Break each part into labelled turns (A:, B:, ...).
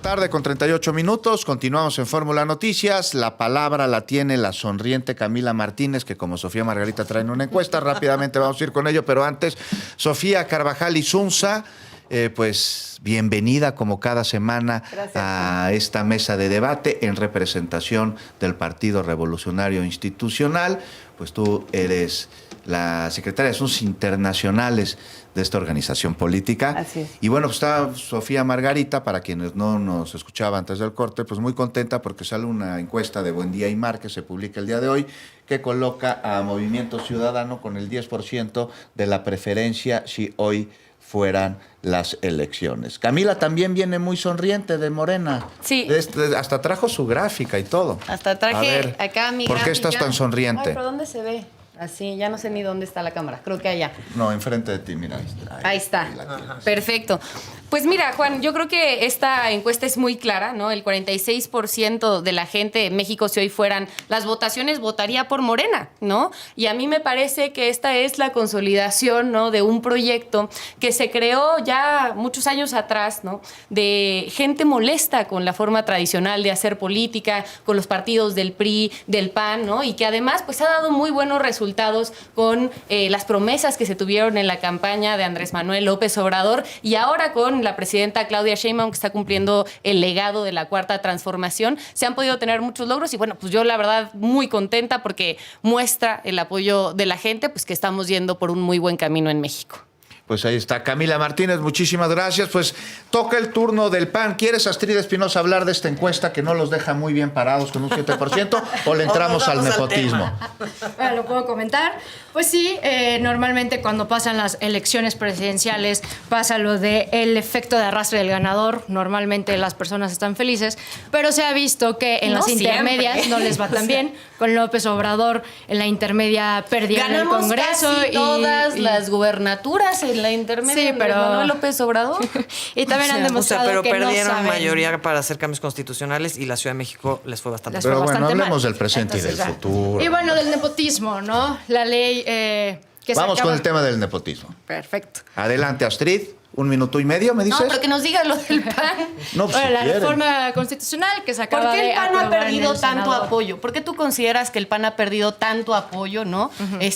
A: tarde con 38 minutos. Continuamos en Fórmula Noticias. La palabra la tiene la sonriente Camila Martínez, que como Sofía Margarita traen una encuesta. Rápidamente vamos a ir con ello, pero antes, Sofía Carvajal Insunza, pues bienvenida como cada semana. Gracias a esta mesa de debate en representación del Partido Revolucionario Institucional. Pues tú eres la secretaria de Asuntos Internacionales de esta organización política.
B: Así es.
A: Y bueno, pues está Sofía Margarita, para quienes no nos escuchaban antes del corte, pues muy contenta porque sale una encuesta de Buen Día y Mar que se publica el día de hoy, que coloca a Movimiento Ciudadano con el 10% de la preferencia si hoy fueran las elecciones. Camila también viene muy sonriente de Morena.
B: Sí.
A: Hasta trajo su gráfica y todo.
B: Hasta traje acá mi
A: ¿Por qué estás tan sonriente?
B: Ay, ¿pero dónde se ve? Así, ya no sé ni dónde está la cámara. Creo que allá.
A: No, enfrente de ti, mira.
B: Ahí está. Perfecto. Pues mira, Juan, yo creo que esta encuesta es muy clara, ¿no? El 46% de la gente de México, si hoy fueran las votaciones, votaría por Morena, ¿no? Y a mí me parece que esta es la consolidación, ¿no?, de un proyecto que se creó ya muchos años atrás, ¿no?, de gente molesta con la forma tradicional de hacer política, con los partidos del PRI, del PAN, ¿no? Y que además pues ha dado muy buenos resultados con las promesas que se tuvieron en la campaña de Andrés Manuel López Obrador y ahora con la presidenta Claudia Sheinbaum, que está cumpliendo el legado de la Cuarta Transformación. Se han podido tener muchos logros y bueno, pues yo la verdad muy contenta porque muestra el apoyo de la gente, pues que estamos yendo por un muy buen camino en México.
A: Pues ahí está Camila Martínez, muchísimas gracias. Pues toca el turno del PAN. ¿Quieres, Astrid Espinosa, hablar de esta encuesta que no los deja muy bien parados con un 7% o le entramos al nepotismo?
C: Bueno, lo puedo comentar. Pues sí, normalmente cuando pasan las elecciones presidenciales pasa lo del efecto de arrastre del ganador. Normalmente las personas están felices, pero se ha visto que en las intermedias no les va tan bien. Con López Obrador en la intermedia perdieron el Congreso.
B: Casi todas las gubernaturas en la intermedia.
C: Sí, pero
B: Manuel López Obrador.
C: Y también han demostrado
D: pero
C: que
D: perdieron
C: no saben.
D: mayoría para hacer cambios constitucionales y la Ciudad de México les fue bastante
C: Les
D: mal.
A: Pero bueno, hablemos
C: mal.
A: del presente
C: Entonces,
A: y del futuro.
C: Y bueno, del nepotismo, ¿no? La ley que
A: Vamos con el tema del nepotismo.
C: Perfecto.
A: Adelante, Astrid. 1 minuto y medio, ¿me dices?
B: No, pero que nos diga lo del PAN.
A: No, pues,
C: Bueno,
A: si
C: la
A: quieren.
C: reforma constitucional que se acaba
B: ¿Por qué
C: de
B: el PAN ha
C: aprobar
B: perdido
C: en el
B: tanto
C: Senado?
B: apoyo? ¿Por qué tú consideras que el PAN ha perdido tanto apoyo, no?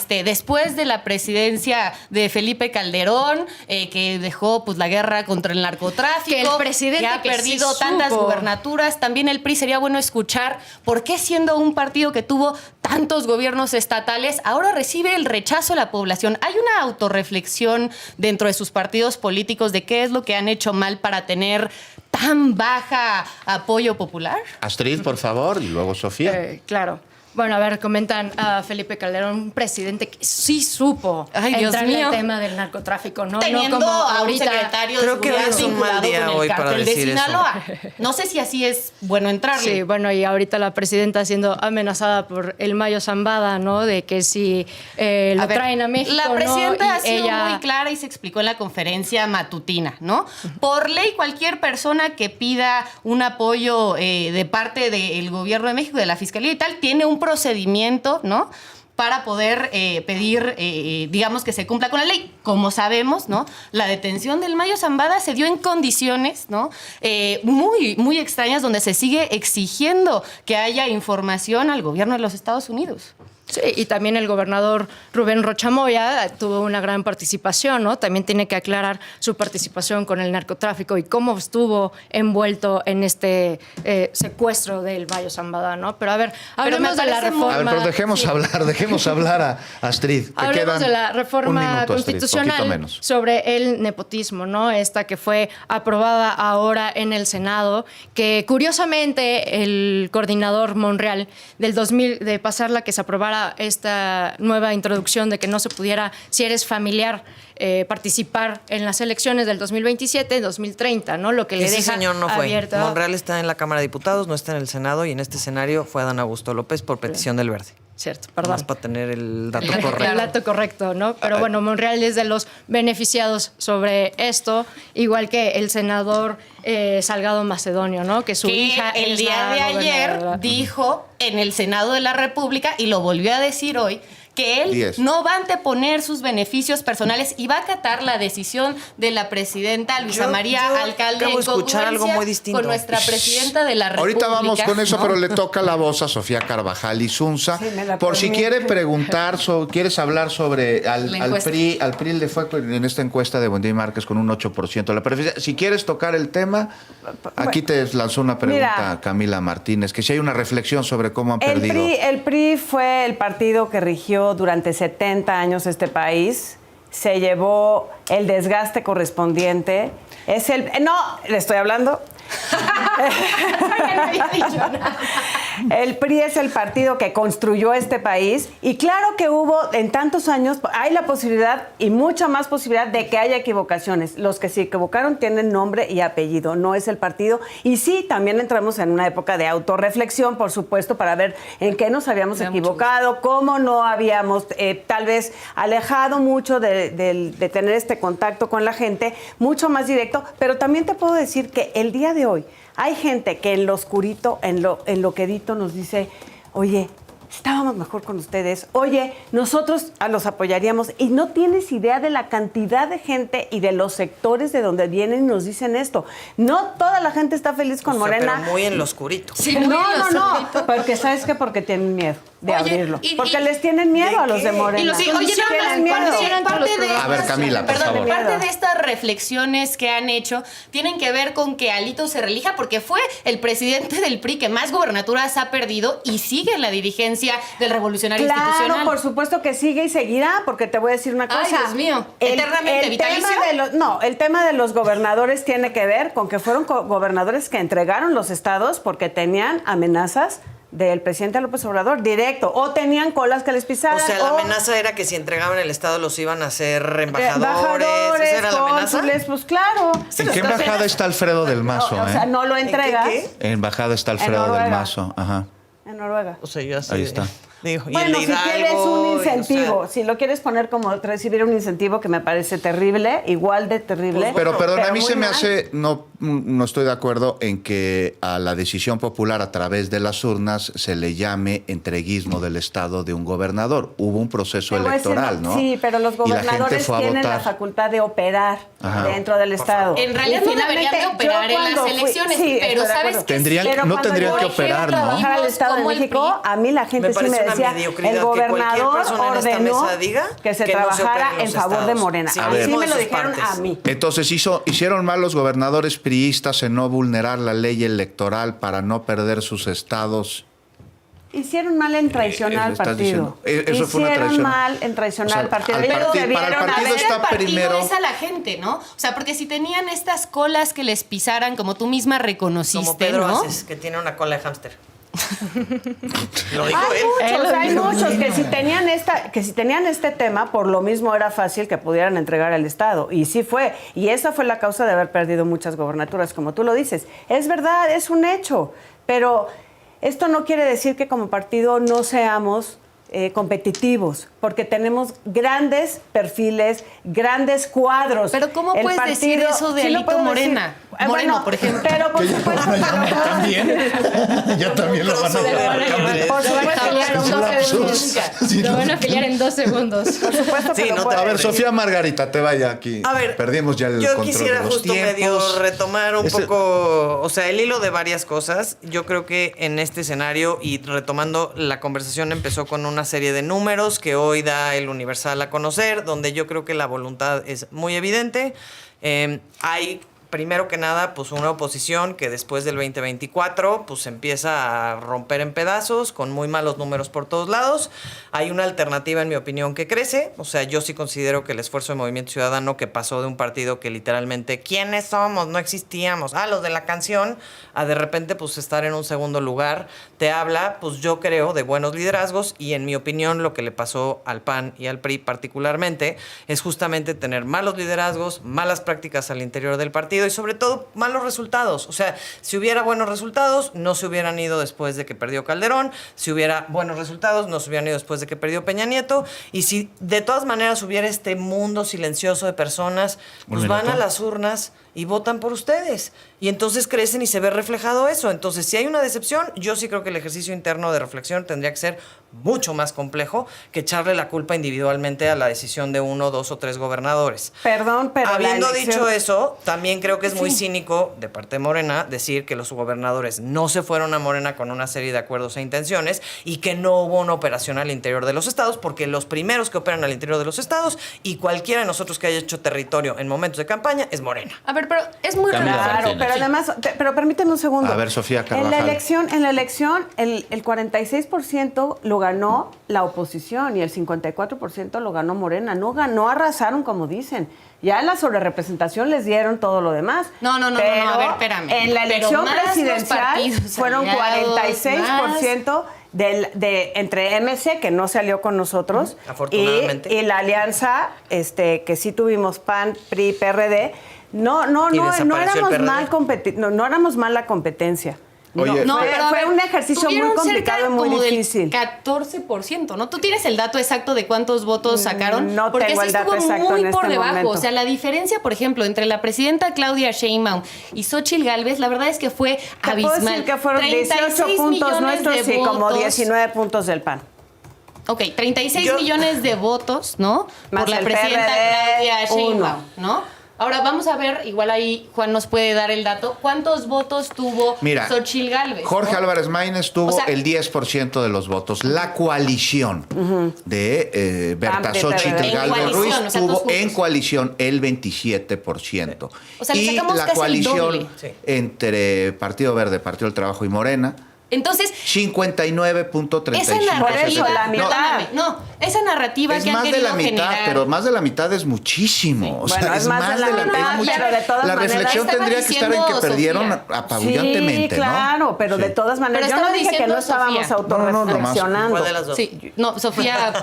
B: Después de la presidencia de Felipe Calderón, que dejó pues la guerra contra el narcotráfico,
C: Que el presidente
B: que ha
C: que
B: perdido
C: sí
B: tantas
C: supo.
B: gubernaturas, también el PRI sería bueno escuchar por qué siendo un partido que tuvo tantos gobiernos estatales, ahora recibe el rechazo de la población. ¿Hay una autorreflexión dentro de sus partidos políticos de qué es lo que han hecho mal para tener tan baja apoyo popular?
A: Astrid, por favor, y luego Sofía.
C: Claro. Bueno, a ver, comentan a Felipe Calderón, un presidente que sí supo
B: Ay, Dios
C: entrar en
B: mío.
C: el tema del narcotráfico, ¿no?
B: Teniendo
C: no como
B: a un
C: ahorita.
B: secretario de
D: Creo que
B: seguridad
D: es un
B: vinculado
D: mal día
B: con el
D: hoy para
B: cártel de
D: decir eso.
B: Sinaloa. No sé si así es bueno entrarle.
C: Sí, bueno, y ahorita la presidenta siendo amenazada por el Mayo Zambada, ¿no? De que si lo traen a México,
B: la presidenta
C: ¿no?
B: ha
C: Y
B: sido
C: ella
B: muy clara y se explicó en la conferencia matutina, ¿no? Por ley, cualquier persona que pida un apoyo de parte del gobierno de México, de la Fiscalía y tal, tiene un procedimiento, ¿no?, para poder pedir, digamos, que se cumpla con la ley. Como sabemos, ¿no?, la detención del Mayo Zambada se dio en condiciones, ¿no?, muy, muy extrañas, donde se sigue exigiendo que haya información al gobierno de los Estados Unidos.
C: Sí, y también el gobernador Rubén Rocha Moya tuvo una gran participación, ¿no? También tiene que aclarar su participación con el narcotráfico y cómo estuvo envuelto en este secuestro del Mayo Zambada, ¿no? Pero a ver, hablemos de la reforma.
A: A ver, pero dejemos hablar a Astrid.
C: Hablemos de la reforma
A: Astrid,
C: constitucional sobre el nepotismo, ¿no? Esta que fue aprobada ahora en el Senado, que curiosamente el coordinador Monreal de pasarla, que se aprobara esta nueva introducción de que no se pudiera, si eres familiar, participar en las elecciones del 2027, 2030, ¿no? Lo que le
D: Ese
C: deja
D: señor no fue.
C: abierto.
D: Monreal está en la Cámara de Diputados, no está en el Senado, y en este escenario fue Adán Augusto López por petición del Verde.
C: Cierto, perdón.
D: Más para tener el dato
C: El
D: correcto.
C: dato correcto, ¿no? Pero bueno, Monreal es de los beneficiados sobre esto, igual que el senador Salgado Macedonio, ¿no? Que su hija
B: el
C: es
B: día
C: la
B: de ayer
C: gobernadora.
B: dijo en el Senado de la República, y lo volvió a decir hoy, que él no va a anteponer sus beneficios personales y va a acatar la decisión de la presidenta Luisa María Alcalde en
D: escuchar algo muy distinto
B: con nuestra presidenta de la República.
A: Ahorita vamos con eso, pero le toca la voz a Sofía Carvajal Insunza. Sí, por si quiere preguntar, quieres hablar sobre al PRI le fue en esta encuesta de Buen Día Márquez con un 8% de la preferencia. Si quieres tocar el tema, aquí te lanzó una pregunta Camila Martínez, que si hay una reflexión sobre cómo han perdido.
E: El PRI fue el partido que rigió durante 70 años este país. Se llevó el desgaste correspondiente. No, le estoy hablando. El PRI es el partido que construyó este país y claro que hubo en tantos años, hay la posibilidad y mucha más posibilidad de que haya equivocaciones. Los que se equivocaron tienen nombre y apellido, no es el partido. Y sí, también entramos en una época de autorreflexión, por supuesto, para ver en qué nos habíamos equivocado, cómo no habíamos tal vez alejado mucho de tener este contacto con la gente, mucho más directo, pero también te puedo decir que el día de hoy hay gente que en lo oscurito, en lo quedito nos dice, oye, estábamos mejor con ustedes, oye, nosotros los apoyaríamos, y no tienes idea de la cantidad de gente y de los sectores de donde vienen y nos dicen esto. No toda la gente está feliz con Morena.
D: Pero muy en lo oscurito.
B: Sí,
E: no, porque ¿sabes qué? Porque tienen miedo de abrirlo. Porque les tienen miedo a los de Morena.
A: A ver, Camila, por favor.
B: Parte de estas reflexiones que han hecho tienen que ver con que Alito se reelija porque fue el presidente del PRI que más gubernaturas ha perdido y sigue en la dirigencia del Revolucionario Institucional.
E: Claro, por supuesto que sigue y seguirá, porque te voy a decir una cosa.
B: Ay, Dios mío, eternamente vitalicio.
E: El tema de los gobernadores tiene que ver con que fueron gobernadores que entregaron los estados porque tenían amenazas del presidente López Obrador directo, o tenían colas que les pisaran.
D: O sea, la amenaza era que si entregaban el estado los iban a hacer embajadores. ¿Esa era la amenaza?
E: Pues claro.
A: ¿En qué embajada está Alfredo del Mazo?
E: O sea, no lo entregas.
D: ¿En qué?
A: En embajada está Alfredo del Mazo, ajá.
E: En Noruega.
D: O sea, yo así
A: ahí está.
D: Digo,
E: bueno, si quieres un incentivo, o sea, si lo quieres poner como recibir un incentivo que me parece terrible, igual de terrible.
A: Pero perdón, a mí se me
E: mal.
A: hace, no estoy de acuerdo en que a la decisión popular a través de las urnas se le llame entreguismo del Estado de un gobernador. Hubo un proceso electoral, ¿no?
E: Sí, pero los gobernadores tienen la facultad de operar dentro del Estado.
B: En realidad no deberían de operar en las elecciones, pero ¿sabes qué?
A: No tendrían que operar, ¿no?
E: Trabajar al Estado de México, a mí la gente sí me decía, el gobernador ordenó que se trabajara en favor de Morena. Así me lo dijeron a mí.
A: Entonces, ¿hicieron mal los gobernadores priistas en no vulnerar la ley electoral para no perder sus estados?
E: Hicieron mal en traicionar al partido.
A: Eso fue una traición.
E: Hicieron mal en traicionar al partido.
A: Para el partido está primero.
B: Es a la gente, ¿no? O sea, porque si tenían estas colas que les pisaran, como tú misma reconociste,
D: como Pedro
B: ¿no?
D: Aces, que tiene una cola de hámster. Lo dijo
E: hay muchos que si tenían este tema, por lo mismo era fácil que pudieran entregar al Estado. Y sí fue. Y esa fue la causa de haber perdido muchas gobernaturas, como tú lo dices. Es verdad, es un hecho. Pero esto no quiere decir que como partido no seamos competitivos, porque tenemos grandes perfiles, grandes cuadros.
B: Pero ¿cómo puedes decir eso de Alito Morena? Moreno, por ejemplo.
E: Pero por supuesto.
A: Ya también lo van a llamar.
E: Por supuesto.
C: Lo van a afiliar en 2 segundos.
E: Por supuesto que no
A: a ver, Sofía Margarita, te vaya aquí.
D: A ver,
A: perdimos ya el control de los tiempos.
D: Yo quisiera justo medio retomar un poco, o sea, el hilo de varias cosas. Yo creo que en este escenario, y retomando la conversación, empezó con una serie de números que hoy da el Universal a conocer, donde yo creo que la voluntad es muy evidente. Hay, primero que nada, pues una oposición que después del 2024 pues empieza a romper en pedazos, con muy malos números por todos lados. Hay una alternativa, en mi opinión, que crece. O sea, yo sí considero que el esfuerzo de Movimiento Ciudadano, que pasó de un partido que literalmente, ¿quiénes somos? No existíamos. Los de la canción, a de repente pues estar en un segundo lugar, te habla, pues yo creo, de buenos liderazgos, y en mi opinión lo que le pasó al PAN y al PRI particularmente es justamente tener malos liderazgos, malas prácticas al interior del partido y sobre todo malos resultados. O sea, si hubiera buenos resultados, no se hubieran ido después de que perdió Calderón. Si hubiera buenos resultados, no se hubieran ido después de que perdió Peña Nieto. Y si de todas maneras hubiera este mundo silencioso de personas, pues van a las urnas y votan por ustedes. Y entonces crecen y se ve reflejado eso. Entonces, si hay una decepción, yo sí creo que el ejercicio interno de reflexión tendría que ser mucho más complejo que echarle la culpa individualmente a la decisión de 1, 2 o 3 gobernadores.
E: Perdón, pero
D: habiendo
E: la elección...
D: dicho eso, también creo que es muy cínico de parte de Morena decir que los gobernadores no se fueron a Morena con una serie de acuerdos e intenciones y que no hubo una operación al interior de los estados, porque los primeros que operan al interior de los estados y cualquiera de nosotros que haya hecho territorio en momentos de campaña es Morena.
B: A ver, pero es muy
F: Camila
B: raro.
E: Claro,
F: Martínez.
E: pero además, pero permíteme un segundo.
A: A ver, Sofía Carvajal.
E: En la elección, el 46% lo ganó la oposición y el 54% lo ganó Morena. No arrasaron como dicen. Ya en la sobrerepresentación les dieron todo lo demás.
B: No, a ver, espérame.
E: En la
B: Pero
E: elección
B: más los
E: presidencial
B: partidos
E: fueron
B: aliados,
E: 46% entre MC, que no se alió con nosotros,
D: Afortunadamente.
E: y la alianza, que sí tuvimos PAN, PRI, PRD. No
D: desapareció el
E: éramos
D: PRD.
E: no éramos mal la competencia.
A: Oye,
E: No,
B: pero a
E: fue
B: ver,
E: un ejercicio muy
B: tuvieron
E: complicado
B: cerca
E: y muy
B: como del
E: difícil.
B: 14%, ¿no? ¿Tú tienes el dato exacto de cuántos votos sacaron?
E: No
B: porque
E: tengo
B: sí
E: el dato
B: estuvo
E: exacto
B: muy
E: en
B: por
E: este
B: debajo.
E: momento.
B: O sea, la diferencia, por ejemplo, entre la presidenta Claudia Sheinbaum y Xóchitl Gálvez, la verdad es que fue
E: Te puedo
B: abismal.
E: decir que fueron 18 puntos
B: millones
E: nuestros
B: de
E: y como
B: votos.
E: 19 puntos del PAN.
B: Ok, 36 millones de votos, ¿no?
E: Más
B: por la
E: el
B: presidenta
E: PRD,
B: Claudia Sheinbaum,
E: uno.
B: ¿no? Ahora vamos a ver, igual ahí Juan nos puede dar el dato, ¿cuántos votos tuvo
A: Mira,
B: Xóchitl Gálvez?
A: Jorge
B: ¿no?
A: Álvarez Maínez tuvo
B: O sea,
A: el 10% de los votos. La coalición de Berta
E: PAN,
A: Xochitl
E: PRD.
A: Gálvez
B: En
A: Ruiz
B: coalición, o sea,
A: tuvo
B: todos
A: en
B: juntos.
A: coalición el 27%.
B: O sea, le
A: y
B: sacamos
A: la
B: casi el
A: coalición
B: doble.
D: Sí.
A: entre Partido Verde, Partido del Trabajo y Morena,
B: Entonces,
A: 59.35%.
B: esa narrativa,
E: la mitad.
B: perdóname, esa narrativa
A: Es
B: que han
A: más de
B: querido
A: la mitad,
B: generar.
A: pero más de la mitad es muchísimo. O sea,
E: Bueno, es más de la mitad,
A: es mucho.
E: pero de todas
A: La
E: maneras-
A: reflexión
B: Estaba
A: tendría que estar en que
B: diciendo
A: perdieron
B: Sofía.
A: apabullantemente,
E: Sí, claro,
A: ¿no?
E: pero
A: Sí.
E: de todas maneras,
B: Pero
E: yo no
B: estaba
E: dije que no
B: diciendo
E: estábamos
B: Sofía.
E: autorreflexionando.
D: ¿Cuál de las dos?
B: Sí, no, Sofía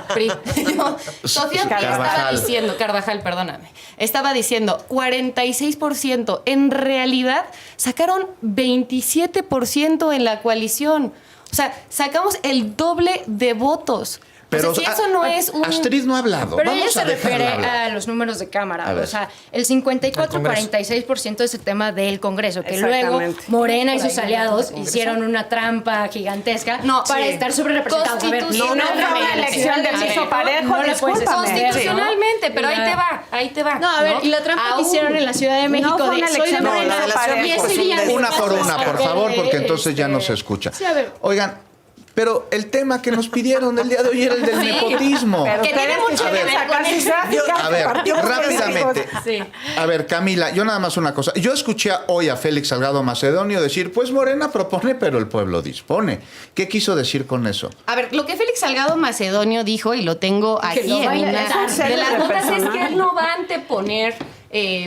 B: no, Sofía estaba
A: Carvajal.
B: diciendo, Carvajal, perdóname, estaba diciendo 46%, en realidad sacaron 27% en la coalición. O sea, sacamos el doble de votos.
A: Pero
B: o sea, si eso no es un...
A: Astrid no ha hablado.
C: Pero ella
A: Vamos
C: se
A: a dejarla
C: refiere
A: hablar.
C: a los números de
A: A
C: Cámara.
A: ver.
C: O sea, el 54-46% es el tema del Congreso, que luego
E: Exactamente.
C: Morena y
B: Por ahí
C: sus
B: no
C: aliados
B: es el Congreso.
C: hicieron una trampa gigantesca
B: No,
C: para
B: sí.
C: estar sobre representados. A ver,
B: Constitucionalmente.
E: No fue una elección de piso parejo,
C: no le puedes
E: discúlpame.
C: hacer, ¿no?
B: Constitucionalmente, pero ahí te va.
C: No, a ver, y la trampa que
B: Aún.
C: hicieron en la Ciudad de México
E: fue
C: de
E: una
C: soy de
E: elección,
D: no,
C: Morena
D: la relación
C: y
D: es
C: ese día
D: por
A: Una por una, por favor, porque entonces ya no
C: Este,
A: se escucha.
C: Sí, a ver.
A: Oigan, pero el tema que nos pidieron el día de hoy era el del
B: Sí.
A: nepotismo.
E: Pero
B: Que tiene
E: ustedes
B: mucho que
E: quisieron
B: ver
E: sacar
B: con
E: sus
B: eso.
E: gráficas
A: A
E: de
A: ver,
E: partidos
A: rápidamente.
E: políticos.
B: Sí.
A: A ver, Camila, yo nada más una cosa. Yo escuché hoy a Félix Salgado Macedonio decir, pues Morena propone, pero el pueblo dispone. ¿Qué quiso decir con eso?
B: A ver, lo que Félix Salgado Macedonio dijo, y lo tengo aquí
C: lo
B: en
C: vaya a
B: una
C: lanzar.
B: de las notas, es
E: personal.
B: que él no va a anteponer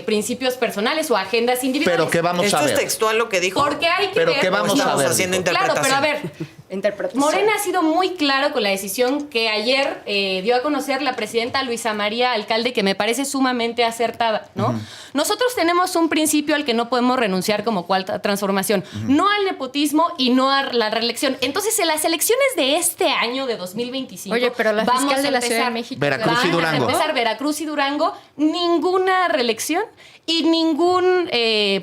B: principios personales o agendas individuales.
A: Pero ¿qué vamos
D: Esto
A: a
D: es
A: ver?
D: textual lo que dijo.
B: Porque hay que
A: Pero
B: ver...
A: ¿qué vamos a
D: Estamos
A: ver?
D: haciendo
A: dijo?
B: Claro, pero a ver,
C: Interpretación.
B: Morena ha sido muy claro con la decisión que ayer dio a conocer la presidenta Luisa María Alcalde, que me parece sumamente acertada, ¿no? Nosotros tenemos un principio al que no podemos renunciar como cuarta transformación, no al nepotismo y no a la reelección. Entonces, en las elecciones de este año, de 2025,
C: Oye, pero la
B: vamos
C: fiscal
B: a
C: de la Ciudad de
B: empezar-
C: México.
A: Veracruz y
B: Van a
A: Durango.
B: empezar Veracruz y Durango, ninguna reelección y ningún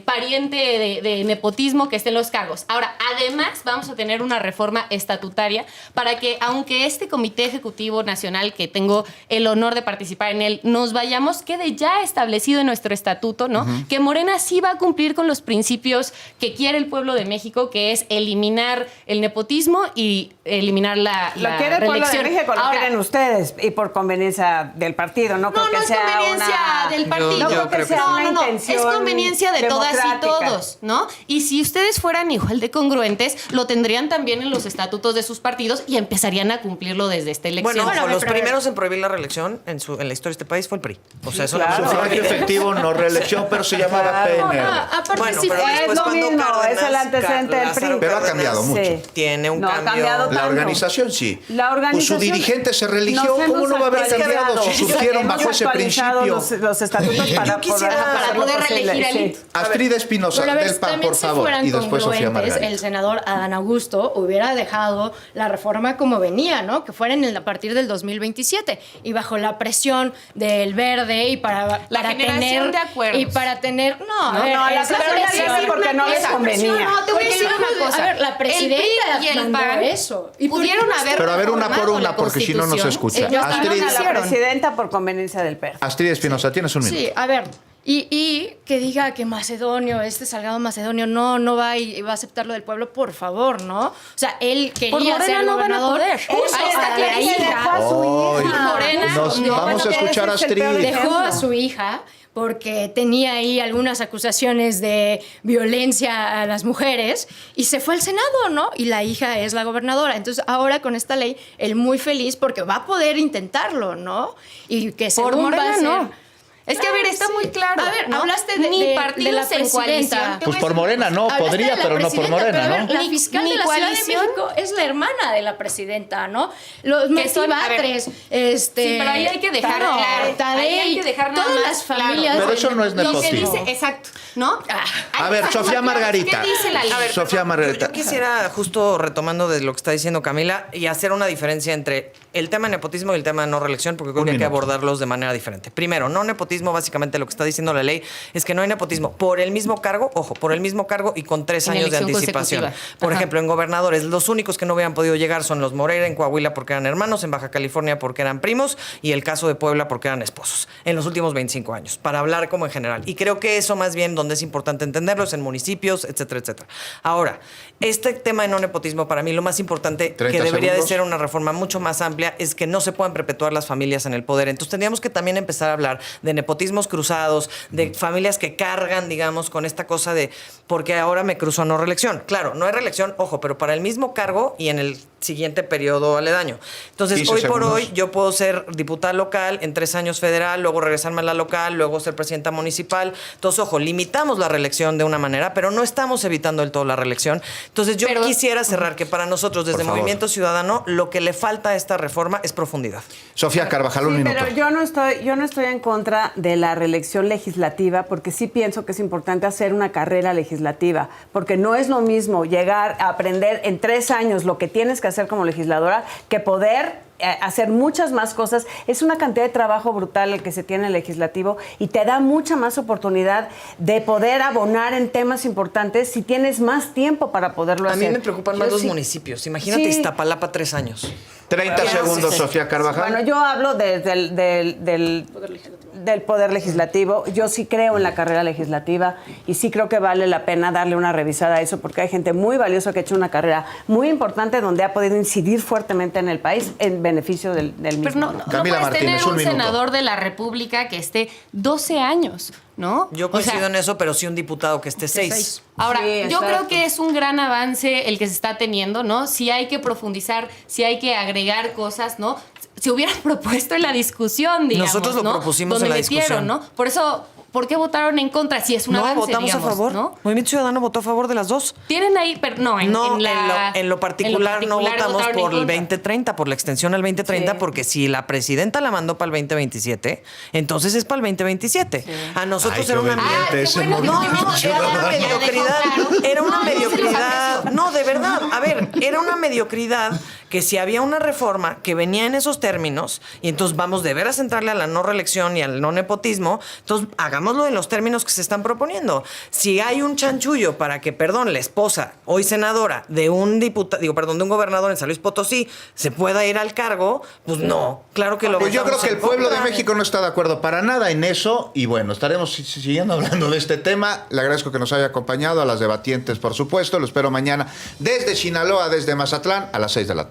B: pariente de nepotismo que esté en los cargos. Ahora, además, vamos a tener una reforma estatutaria para que, aunque este Comité Ejecutivo Nacional, que tengo el honor de participar en él, nos vayamos, quede ya establecido en nuestro estatuto, ¿no? Que Morena sí va a cumplir con los principios que quiere el pueblo de México, que es eliminar el nepotismo y eliminar la
E: Lo quiere el pueblo de
B: reelección.
E: México, lo
B: Ahora,
E: quieren ustedes y por conveniencia del partido. No creo
B: no
E: que
B: es
E: sea
B: conveniencia
E: una...
B: del partido.
D: Yo
E: creo que
D: creo que
E: sea
D: sí.
E: una
B: es
E: intención
B: conveniencia de todas y
E: democrática.
B: todos, ¿no? Y si ustedes fueran igual de congruentes, lo tendrían también en los estatutos de sus partidos y empezarían a cumplirlo desde esta elección.
D: Bueno,
C: Bueno,
D: los
C: pero-
D: primeros en prohibir la reelección en la historia de este país fue el PRI. O sea, eso
E: claro.
D: no
A: Sufragio efectivo, no reelección, pero se llamaba PNR.
C: Aparte,
D: Bueno,
C: sí,
D: pero
E: Es
D: después
E: lo
D: cuando
E: mismo,
D: Cárdenas,
E: es el antecedente del
D: Lázaro
E: PRI.
A: Pero ha
D: Cárdenas
A: cambiado mucho.
E: Sí.
D: Tiene un
E: No, ha
D: cambio.
E: cambiado
A: La
E: tanto.
A: organización sí.
E: La organización...
A: Pues su dirigente se religió.
E: Nos
A: ¿Cómo
E: hemos
A: no va a haber
E: actualizado.
A: cambiado si surgieron
E: Hemos
A: bajo ese
E: actualizado
A: principio?
E: los estatutos para
D: Yo quisiera
E: poder
B: para
E: hacerlo
B: poder
E: posible,
B: reelegir a
E: sí.
B: Lid.
A: Astrid Espinosa,
C: Pero a ver,
A: del PAN,
C: también
A: por
C: si
A: favor.
C: fueran
A: Y después Sofía
C: congruentes,
A: Margarita.
C: el senador Adán Augusto hubiera dejado la reforma como venía, ¿no? Que fuera a partir del 2027 y bajo la presión del Verde y para
B: generación
C: tener
B: de acuerdos.
C: y para tener
E: No, la
C: esa
E: presión
C: presión,
E: porque no les
C: esa
E: convenía.
C: presión, no, te voy a decir una cosa. A ver, la presidenta
B: PRI y el
C: mandó
B: PAN
C: eso.
B: pudieron
C: por qué no
B: haber
A: Pero a ver, una por
B: reformado
A: una,
B: la
A: porque si no, no se
B: Constitución.
A: escucha.
C: Ellos
A: Astrid,
E: A la presidenta por conveniencia del PER.
A: Astrid Espinosa, tienes un minuto.
C: Sí, a ver, y que diga que Macedonio, Salgado Macedonio, no va y va a aceptar lo del pueblo, por favor, ¿no? O sea, él quería
B: Morena
C: ser
B: no van a
C: gobernador.
B: poder.
C: Justo
B: Ahí está
C: a la
B: clarísimo.
C: hija.
E: Dejó a su
A: Ay,
E: hija.
B: Morena,
A: vamos a escuchar a
E: ese es el peor
A: Astrid.
C: Dejó a su hija porque tenía ahí algunas acusaciones de violencia a las mujeres y se fue al Senado, ¿no? Y la hija es la gobernadora. Entonces, ahora con esta ley, él muy feliz porque va a poder intentarlo, ¿no? Y que
B: Por
C: según va
B: Morena
C: a ser...
B: no. Es que, a ver, está muy claro.
C: A ver,
B: ¿no?
C: hablaste
B: Ni
C: de
B: partidos
C: la
B: en
C: presidenta.
B: coalición. Te
A: Pues
B: voy a
A: por
B: decir-
A: Morena no,
C: Hablaste
A: podría,
C: de la
A: pero no por
C: presidenta,
A: Morena,
C: pero a ver,
A: ¿no?
C: La
B: Ni-
C: fiscal
B: ni
C: de la Ciudad de
B: coalición.
C: México es la hermana de la presidenta, ¿no? Los
B: Que son- a ver,
C: Metibatres,
B: Sí, pero ahí hay que dejar
C: Tadeo,
B: claro.
C: Tadei,
B: Ahí hay que dejar nada
C: todas
B: más
C: las familias.
A: Pero eso no es
B: Lo que
A: nepotismo.
B: dice, exacto, ¿no?
A: A ver, Sofía Margarita.
B: ¿Qué dice la ley?
A: A ver, Sofía Margarita.
D: Yo quisiera, justo retomando de lo que está diciendo Camila, y hacer una diferencia entre el tema de nepotismo y el tema de no reelección, porque creo
A: Un
D: que hay que
A: minuto.
D: abordarlos de manera diferente. Primero, no nepotismo, básicamente lo que está diciendo la ley es que no hay nepotismo por el mismo cargo, ojo, por el mismo cargo y con 3
B: En
D: años de
B: elección
D: anticipación.
B: consecutiva.
D: Por
B: Ajá.
D: ejemplo, en gobernadores, los únicos que no hubieran podido llegar son los Moreira en Coahuila porque eran hermanos, en Baja California porque eran primos y el caso de Puebla porque eran esposos en los últimos 25 años, para hablar como en general. Y creo que eso más bien donde es importante entenderlo es en municipios, etcétera, etcétera. Ahora, este tema de no nepotismo, para mí lo más importante
A: 30
D: que debería
A: segundos.
D: de ser una reforma mucho más amplia es que no se puedan perpetuar las familias en el poder. Entonces tendríamos que también empezar a hablar de nepotismos cruzados, de familias que cargan, digamos, con esta cosa de porque ahora me cruzo a no reelección. Claro, no hay reelección, ojo, pero para el mismo cargo y en el siguiente periodo aledaño. Entonces,
A: 15
D: hoy por
A: segundos.
D: hoy yo puedo ser diputada local, en 3 años federal, luego regresarme a la local, luego ser presidenta municipal. Entonces, ojo, limitamos la reelección de una manera, pero no estamos evitando del todo la reelección. Entonces, yo
B: Pero-
D: quisiera cerrar que para nosotros, desde
A: Por favor.
D: Movimiento Ciudadano, lo que le falta a esta reforma es profundidad.
A: Sofía Carvajal, un
E: Sí,
A: minuto.
E: pero yo no estoy en contra de la reelección legislativa porque sí pienso que es importante hacer una carrera legislativa, porque no es lo mismo llegar a aprender en 3 años lo que tienes que hacer como legisladora que poder hacer muchas más cosas. Es una cantidad de trabajo brutal el que se tiene en el legislativo y te da mucha más oportunidad de poder abonar en temas importantes si tienes más tiempo para poderlo
D: A
E: hacer.
D: mí me preocupan más
E: Yo
D: los
E: sí-
D: municipios. Imagínate
E: Sí.
D: Iztapalapa 3 años.
A: 30 segundos, Sofía Carvajal.
E: Bueno, yo hablo desde del Poder Legislativo. Yo sí creo en la carrera legislativa y sí creo que vale la pena darle una revisada a eso porque hay gente muy valiosa que ha hecho una carrera muy importante donde ha podido incidir fuertemente en el país en beneficio del mismo.
B: Pero no
A: Camila
B: puedes
A: Martínez,
B: tener
A: un
B: un
A: minuto.
B: senador de la República que esté 12 años, ¿no?
D: Yo
B: O sea,
D: coincido en eso, pero sí un diputado que esté 6.
B: Ahora,
E: Sí,
B: yo
E: exacto.
B: creo que es un gran avance el que se está teniendo, ¿no? Si hay que profundizar, si hay que agregar cosas, ¿no? Se hubieran propuesto en la discusión, digamos,
D: Nosotros lo
B: ¿no?
D: propusimos
B: Donde
D: en la
B: metieron,
D: discusión.
B: ¿no? Por eso, ¿por qué votaron en contra? Si es un
D: No,
B: avance,
D: votamos
B: digamos,
D: a favor.
B: ¿no?
D: Movimiento Ciudadano votó a favor de las dos.
B: Tienen ahí, pero no, en
D: lo particular no votamos
B: votaron en
D: por el
B: contra.
D: 2030, por la extensión al 2030,
E: Sí.
D: porque si la presidenta la mandó para el 2027, entonces es para el 2027. A nosotros
A: Ay, qué
D: era una
A: obediente
B: qué
A: ese
B: bueno,
A: Movimiento
D: era una
A: Ciudadano.
D: mediocridad. Era una mediocridad. No, de verdad. A ver, era una mediocridad que si había una reforma que venía en esos términos, y entonces vamos de veras a entrarle a la no reelección y al no nepotismo, entonces hagámoslo en los términos que se están proponiendo. Si hay un chanchullo para que, perdón, la esposa, hoy senadora, de un diputado, de un gobernador en San Luis Potosí, se pueda ir al cargo, pues no, claro que lo
A: Pues yo creo
D: votamos
A: que el
D: en
A: pueblo de
D: contra.
A: México no está de acuerdo para nada en eso y bueno, estaremos siguiendo hablando de este tema. Le agradezco que nos haya acompañado, a las debatientes por supuesto, lo espero mañana desde Sinaloa, desde Mazatlán a las 6 de la tarde.